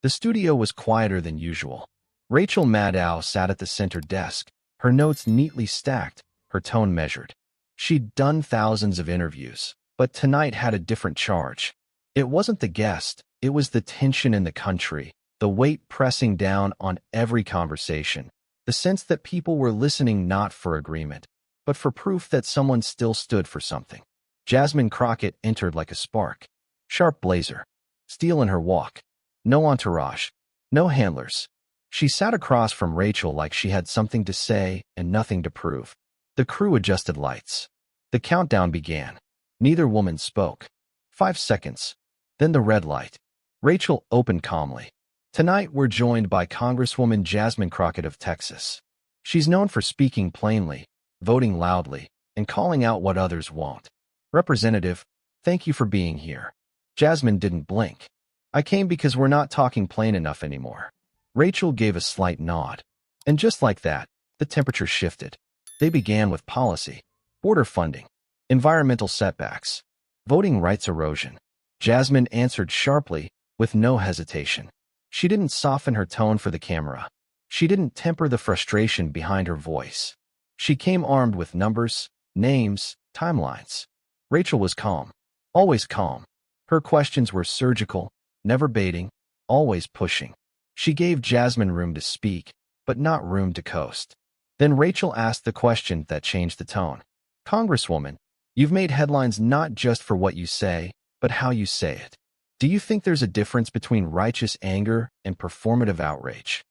The studio was quieter than usual. Rachel Maddow sat at the center desk, her notes neatly stacked, her tone measured. She'd done thousands of interviews, but tonight had a different charge. It wasn't the guest, it was the tension in the country, the weight pressing down on every conversation, the sense that people were listening not for agreement, but for proof that someone still stood for something. Jasmine Crockett entered like a spark. Sharp blazer, steel in her walk. No entourage, no handlers. She sat across from Rachel like she had something to say and nothing to prove. The crew adjusted lights. The countdown began. Neither woman spoke. 5 seconds. Then the red light. Rachel opened calmly. Tonight we're joined by Congresswoman Jasmine Crockett of Texas. She's known for speaking plainly, voting loudly, and calling out what others won't. Representative, thank you for being here. Jasmine didn't blink. I came because we're not talking plain enough anymore. Rachel gave a slight nod. And just like that, the temperature shifted. They began with policy, border funding, environmental setbacks, voting rights erosion. Jasmine answered sharply, with no hesitation. She didn't soften her tone for the camera. She didn't temper the frustration behind her voice. She came armed with numbers, names, timelines. Rachel was calm, always calm. Her questions were surgical, never baiting, always pushing. She gave Jasmine room to speak, but not room to coast. Then Rachel asked the question that changed the tone. Congresswoman, you've made headlines not just for what you say, but how you say it. Do you think there's a difference between righteous anger and performative outrage?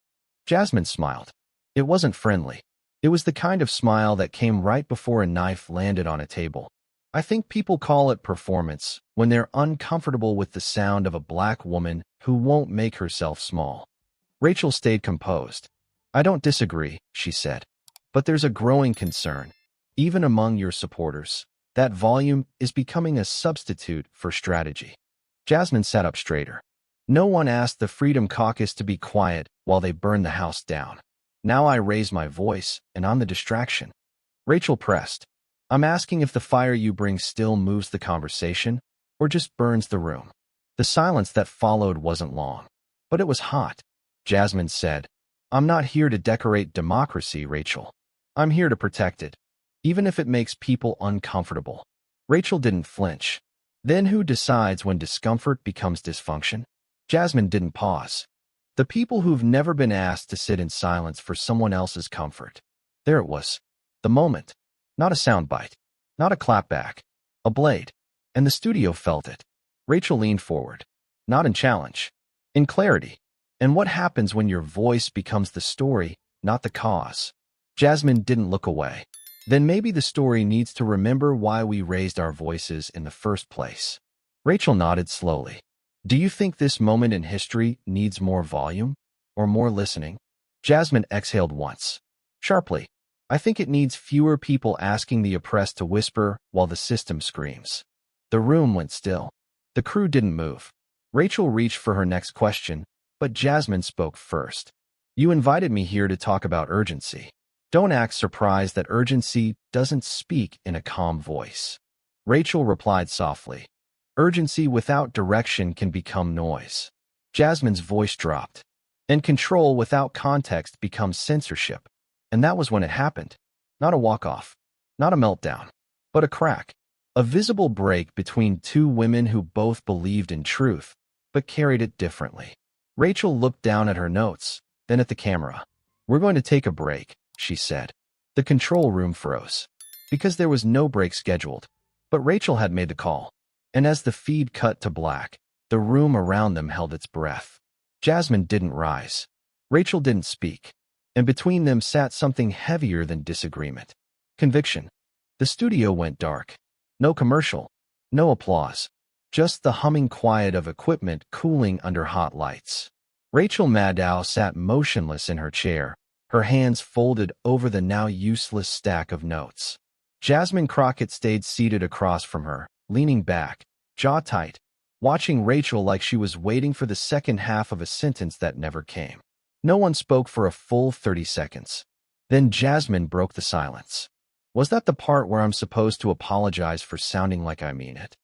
Jasmine smiled. It wasn't friendly. It was the kind of smile that came right before a knife landed on a table. I think people call it performance when they're uncomfortable with the sound of a black woman who won't make herself small. Rachel stayed composed. I don't disagree, she said. But there's a growing concern, even among your supporters, that volume is becoming a substitute for strategy. Jasmine sat up straighter. No one asked the Freedom Caucus to be quiet while they burned the house down. Now I raise my voice, and I'm the distraction. Rachel pressed. I'm asking if the fire you bring still moves the conversation, or just burns the room. The silence that followed wasn't long, but it was hot. Jasmine said, I'm not here to decorate democracy, Rachel. I'm here to protect it, even if it makes people uncomfortable. Rachel didn't flinch. Then who decides when discomfort becomes dysfunction? Jasmine didn't pause. The people who've never been asked to sit in silence for someone else's comfort. There it was. The moment. Not a soundbite. Not a clapback. A blade. And the studio felt it. Rachel leaned forward. Not in challenge. In clarity. And what happens when your voice becomes the story, not the cause? Jasmine didn't look away. Then maybe the story needs to remember why we raised our voices in the first place. Rachel nodded slowly. Do you think this moment in history needs more volume or more listening? Jasmine exhaled once. Sharply. I think it needs fewer people asking the oppressed to whisper while the system screams. The room went still. The crew didn't move. Rachel reached for her next question, but Jasmine spoke first. You invited me here to talk about urgency. Don't act surprised that urgency doesn't speak in a calm voice. Rachel replied softly. Urgency without direction can become noise. Jasmine's voice dropped. And control without context becomes censorship. And that was when it happened. Not a walk-off. Not a meltdown. But a crack. A visible break between two women who both believed in truth, but carried it differently. Rachel looked down at her notes, then at the camera. We're going to take a break, she said. The control room froze. Because there was no break scheduled. But Rachel had made the call. And as the feed cut to black, the room around them held its breath. Jasmine didn't rise. Rachel didn't speak. And between them sat something heavier than disagreement. Conviction. The studio went dark. No commercial. No applause. Just the humming quiet of equipment cooling under hot lights. Rachel Maddow sat motionless in her chair, her hands folded over the now useless stack of notes. Jasmine Crockett stayed seated across from her, leaning back, jaw tight, watching Rachel like she was waiting for the second half of a sentence that never came. No one spoke for a full 30 seconds. Then Jasmine broke the silence. Was that the part where I'm supposed to apologize for sounding like I mean it?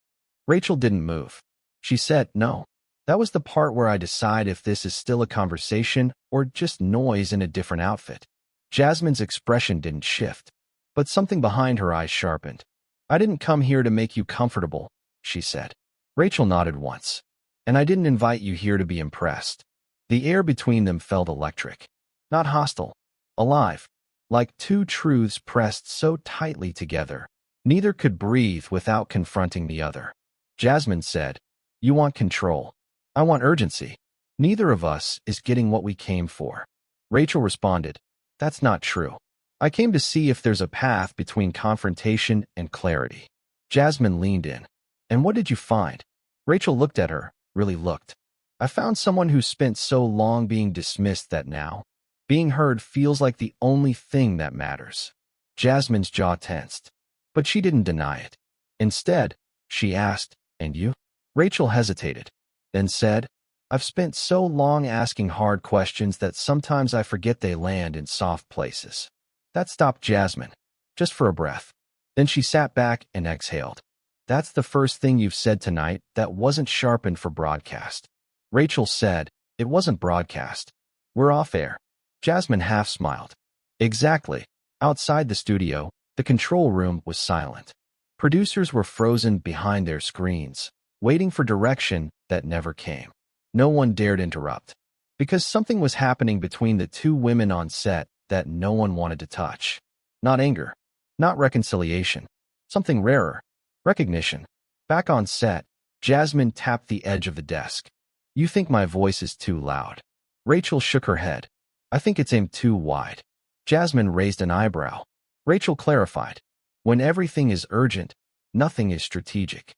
Rachel didn't move. She said, no. That was the part where I decide if this is still a conversation or just noise in a different outfit. Jasmine's expression didn't shift, but something behind her eyes sharpened. I didn't come here to make you comfortable, she said. Rachel nodded once. And I didn't invite you here to be impressed. The air between them felt electric. Not hostile. Alive. Like two truths pressed so tightly together. Neither could breathe without confronting the other. Jasmine said, "You want control. I want urgency. Neither of us is getting what we came for." Rachel responded, "That's not true. I came to see if there's a path between confrontation and clarity." Jasmine leaned in. "And what did you find?" Rachel looked at her, really looked. "I found someone who spent so long being dismissed that now, being heard feels like the only thing that matters." Jasmine's jaw tensed, but she didn't deny it. Instead, she asked, "And you?" Rachel hesitated, then said, "I've spent so long asking hard questions that sometimes I forget they land in soft places." That stopped Jasmine, just for a breath. Then she sat back and exhaled. "That's the first thing you've said tonight that wasn't sharpened for broadcast." Rachel said, "It wasn't broadcast. We're off air." Jasmine half smiled. Exactly. Outside the studio, the control room was silent. Producers were frozen behind their screens, waiting for direction that never came. No one dared interrupt, because something was happening between the two women on set that no one wanted to touch. Not anger, not reconciliation, something rarer, recognition. Back on set, Jasmine tapped the edge of the desk. "You think my voice is too loud?" Rachel shook her head. "I think it's aimed too wide." Jasmine raised an eyebrow. Rachel clarified, "When everything is urgent, nothing is strategic."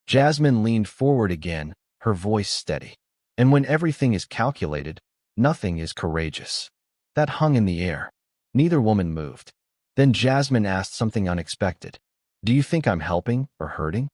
Jasmine leaned forward again, her voice steady. "And when everything is calculated, nothing is courageous." That hung in the air. Neither woman moved. Then Jasmine asked something unexpected. "Do you think I'm helping or hurting?"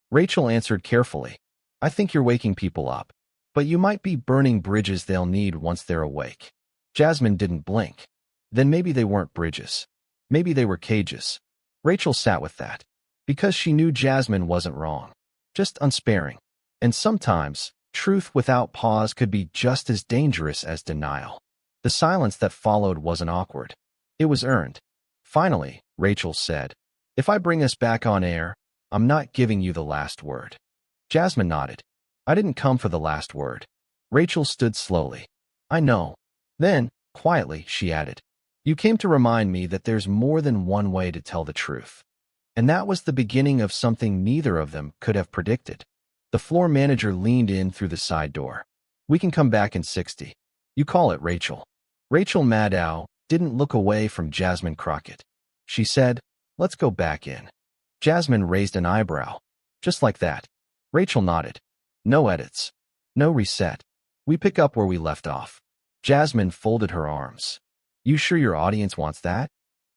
Rachel answered carefully, "I think you're waking people up, but you might be burning bridges they'll need once they're awake." Jasmine didn't blink. Then maybe they weren't bridges. Maybe they were cages. Rachel sat with that, because she knew Jasmine wasn't wrong, just unsparing. And sometimes, truth without pause could be just as dangerous as denial. The silence that followed wasn't awkward. It was earned. Finally, Rachel said, "If I bring us back on air, I'm not giving you the last word." Jasmine nodded. "I didn't come for the last word." Rachel stood slowly. "I know." Then, quietly, she added, "You came to remind me that there's more than one way to tell the truth." And that was the beginning of something neither of them could have predicted. The floor manager leaned in through the side door. "We can come back in 60. You call it, Rachel." Rachel Maddow didn't look away from Jasmine Crockett. She said, "Let's go back in." Jasmine raised an eyebrow. "Just like that." Rachel nodded. "No edits. No reset. We pick up where we left off." Jasmine folded her arms. "You sure your audience wants that?"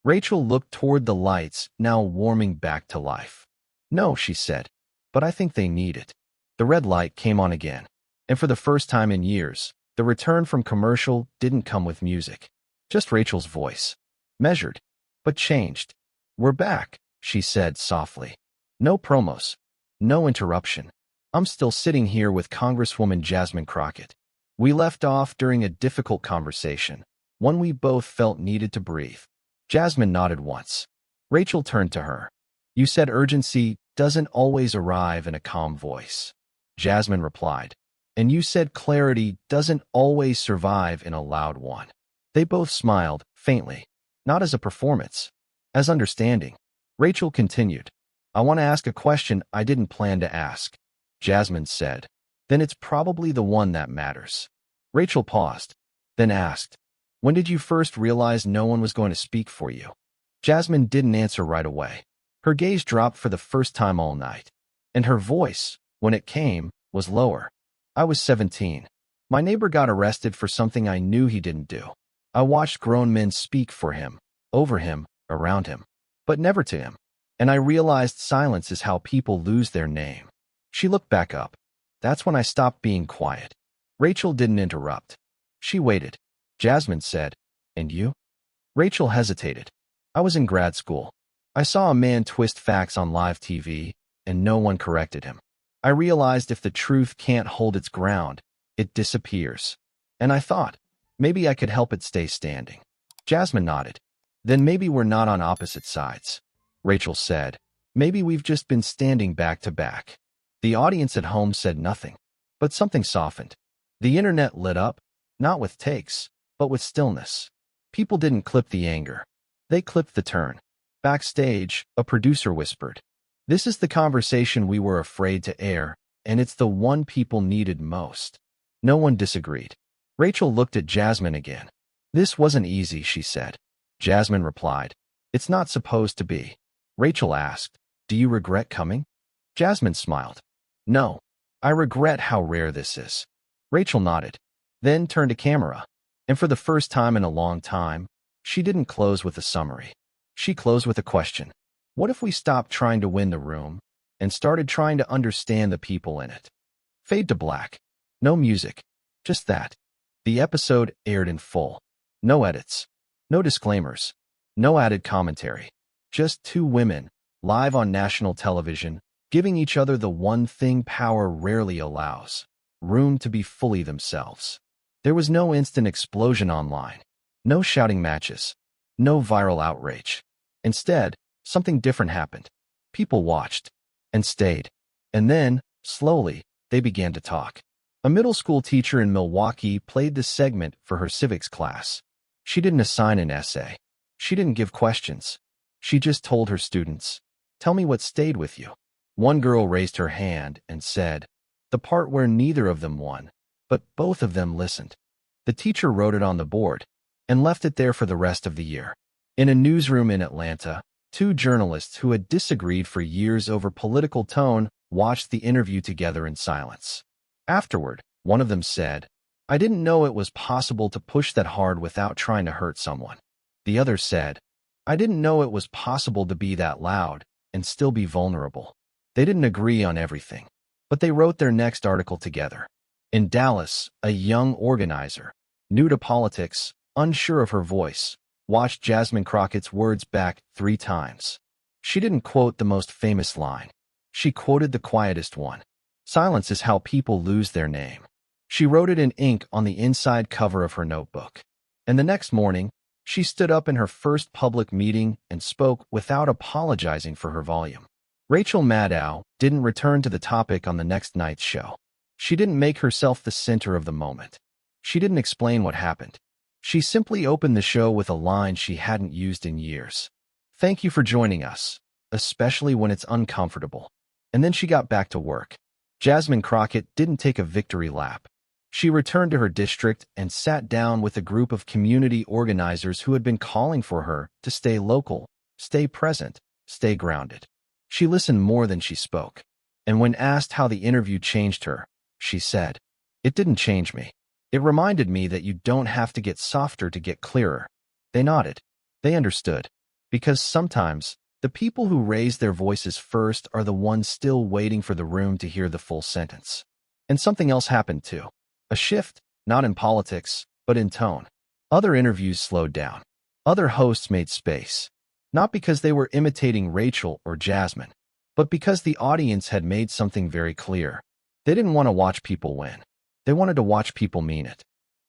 Rachel looked toward the lights, now warming back to life. "No," she said, "but I think they need it." The red light came on again. And for the first time in years, the return from commercial didn't come with music. Just Rachel's voice. Measured, but changed. "We're back," she said softly. "No promos. No interruption. I'm still sitting here with Congresswoman Jasmine Crockett. We left off during a difficult conversation, one we both felt needed to breathe." Jasmine nodded once. Rachel turned to her. "You said urgency doesn't always arrive in a calm voice." Jasmine replied. "And you said clarity doesn't always survive in a loud one." They both smiled, faintly, not as a performance, as understanding. Rachel continued, "I want to ask a question I didn't plan to ask." Jasmine said, "Then it's probably the one that matters." Rachel paused, then asked, "When did you first realize no one was going to speak for you?" Jasmine didn't answer right away. Her gaze dropped for the first time all night. And her voice, when it came, was lower. "I was 17. My neighbor got arrested for something I knew he didn't do. I watched grown men speak for him, over him, around him, but never to him. And I realized silence is how people lose their name." She looked back up. "That's when I stopped being quiet." Rachel didn't interrupt. She waited. Jasmine said, "And you?" Rachel hesitated. "I was in grad school. I saw a man twist facts on live TV, and no one corrected him. I realized if the truth can't hold its ground, it disappears. And I thought, maybe I could help it stay standing. Jasmine nodded. Then maybe we're not on opposite sides. Rachel said, maybe we've just been standing back to back. The audience at home said nothing, but something softened. The internet lit up, not with takes, but with stillness. People didn't clip the anger. They clipped the turn. Backstage, a producer whispered, "This is the conversation we were afraid to air, and it's the one people needed most." No one disagreed. Rachel looked at Jasmine again. "This wasn't easy," she said. Jasmine replied, "It's not supposed to be." Rachel asked, "Do you regret coming?" Jasmine smiled. "No, I regret how rare this is." Rachel nodded, then turned to camera. And for the first time in a long time, she didn't close with a summary. She closed with a question. What if we stopped trying to win the room and started trying to understand the people in it? Fade to black. No music. Just that. The episode aired in full. No edits. No disclaimers. No added commentary. Just two women, live on national television, giving each other the one thing power rarely allows: room to be fully themselves. There was no instant explosion online. No shouting matches. No viral outrage. Instead, something different happened. People watched and stayed. And then, slowly, they began to talk. A middle school teacher in Milwaukee played this segment for her civics class. She didn't assign an essay. She didn't give questions. She just told her students, "Tell me what stayed with you." One girl raised her hand and said, "The part where neither of them won, but both of them listened." The teacher wrote it on the board and left it there for the rest of the year. In a newsroom in Atlanta, two journalists who had disagreed for years over political tone watched the interview together in silence. Afterward, one of them said, "I didn't know it was possible to push that hard without trying to hurt someone." The other said, "I didn't know it was possible to be that loud and still be vulnerable." They didn't agree on everything, but they wrote their next article together. In Dallas, a young organizer, new to politics, unsure of her voice, watched Jasmine Crockett's words back 3 times. She didn't quote the most famous line. She quoted the quietest one. "Silence is how people lose their name." She wrote it in ink on the inside cover of her notebook. And the next morning, she stood up in her first public meeting and spoke without apologizing for her volume. Rachel Maddow didn't return to the topic on the next night's show. She didn't make herself the center of the moment. She didn't explain what happened. She simply opened the show with a line she hadn't used in years. "Thank you for joining us, especially when it's uncomfortable." And then she got back to work. Jasmine Crockett didn't take a victory lap. She returned to her district and sat down with a group of community organizers who had been calling for her to stay local, stay present, stay grounded. She listened more than she spoke. And when asked how the interview changed her, she said, "It didn't change me. It reminded me that you don't have to get softer to get clearer." They nodded. They understood. Because sometimes, the people who raise their voices first are the ones still waiting for the room to hear the full sentence. And something else happened too. A shift, not in politics, but in tone. Other interviews slowed down. Other hosts made space. Not because they were imitating Rachel or Jasmine, but because the audience had made something very clear. They didn't want to watch people win. They wanted to watch people mean it.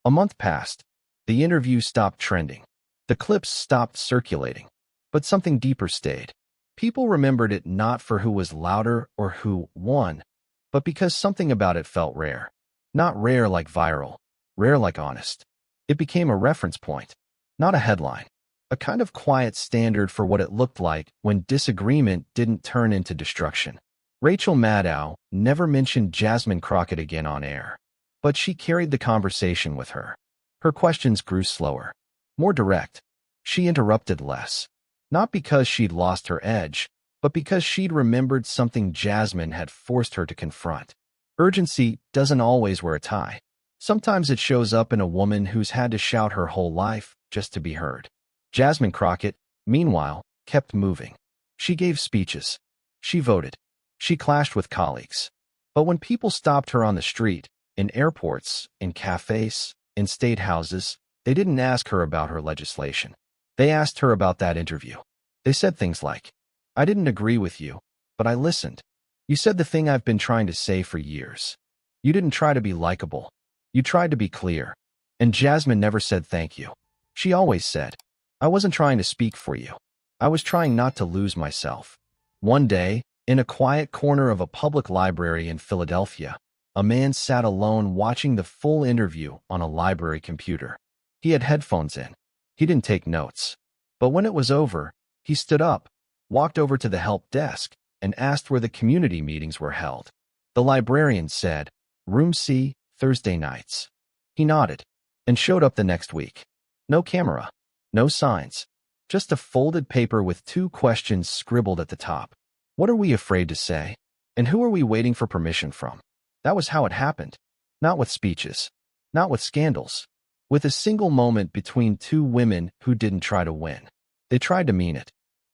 A month passed. The interview stopped trending. The clips stopped circulating. But something deeper stayed. People remembered it not for who was louder or who won, but because something about it felt rare. Not rare like viral, rare like honest. It became a reference point, not a headline. A kind of quiet standard for what it looked like when disagreement didn't turn into destruction. Rachel Maddow never mentioned Jasmine Crockett again on air, but she carried the conversation with her. Her questions grew slower, more direct. She interrupted less. Not because she'd lost her edge, but because she'd remembered something Jasmine had forced her to confront. Urgency doesn't always wear a tie. Sometimes it shows up in a woman who's had to shout her whole life just to be heard. Jasmine Crockett, meanwhile, kept moving. She gave speeches. She voted. She clashed with colleagues. But when people stopped her on the street, in airports, in cafes, in state houses, they didn't ask her about her legislation. They asked her about that interview. They said things like, "I didn't agree with you, but I listened." You said the thing I've been trying to say for years. You didn't try to be likable. You tried to be clear. And Jasmine never said thank you. She always said, I wasn't trying to speak for you. I was trying not to lose myself. One day, in a quiet corner of a public library in Philadelphia, a man sat alone watching the full interview on a library computer. He had headphones in. He didn't take notes. But when it was over, he stood up, walked over to the help desk, and asked where the community meetings were held. The librarian said, Room C, Thursday nights. He nodded and showed up the next week. No camera, no signs, just a folded paper with 2 questions scribbled at the top. What are we afraid to say? And who are we waiting for permission from? That was how it happened. Not with speeches, not with scandals, with a single moment between 2 women who didn't try to win. They tried to mean it.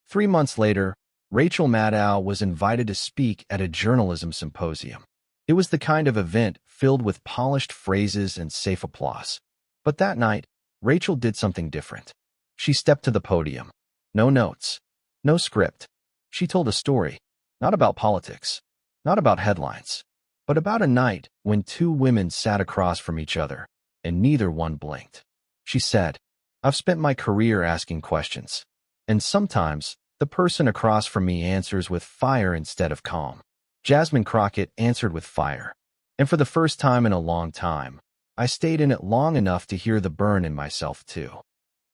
3 months later, Rachel Maddow was invited to speak at a journalism symposium. It was the kind of event filled with polished phrases and safe applause. But that night, Rachel did something different. She stepped to the podium. No notes, no script. She told a story, not about politics, not about headlines, but about a night when 2 women sat across from each other, and neither one blinked. She said, I've spent my career asking questions, and sometimes the person across from me answers with fire instead of calm. Jasmine Crockett answered with fire, and for the first time in a long time, I stayed in it long enough to hear the burn in myself too.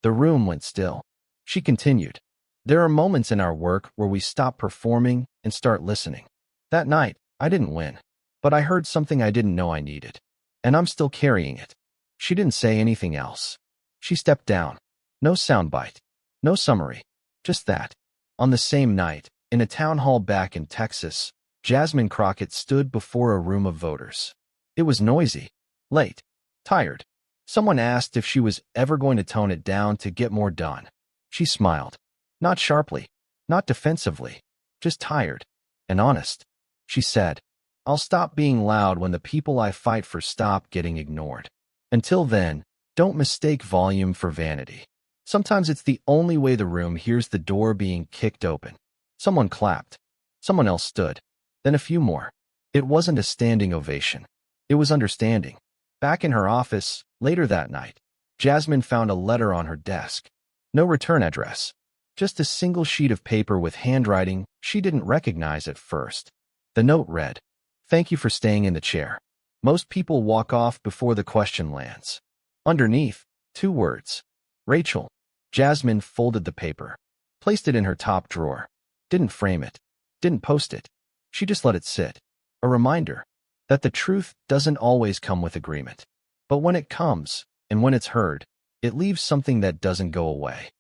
The room went still. She continued, there are moments in our work where we stop performing and start listening. That night, I didn't win, but I heard something I didn't know I needed, and I'm still carrying it. She didn't say anything else. She stepped down. No soundbite, no summary, just that. On the same night, in a town hall back in Texas, Jasmine Crockett stood before a room of voters. It was noisy, late, tired. Someone asked if she was ever going to tone it down to get more done. She smiled. Not sharply, not defensively, just tired and honest. She said, I'll stop being loud when the people I fight for stop getting ignored. Until then, don't mistake volume for vanity. Sometimes it's the only way the room hears the door being kicked open. Someone clapped. Someone else stood. Then a few more. It wasn't a standing ovation. It was understanding. Back in her office, later that night, Jasmine found a letter on her desk. No return address. Just a single sheet of paper with handwriting she didn't recognize at first. The note read, Thank you for staying in the chair. Most people walk off before the question lands. Underneath, 2 words. Rachel. Jasmine folded the paper, placed it in her top drawer, didn't frame it, didn't post it. She just let it sit. A reminder that the truth doesn't always come with agreement. But when it comes, and when it's heard, it leaves something that doesn't go away.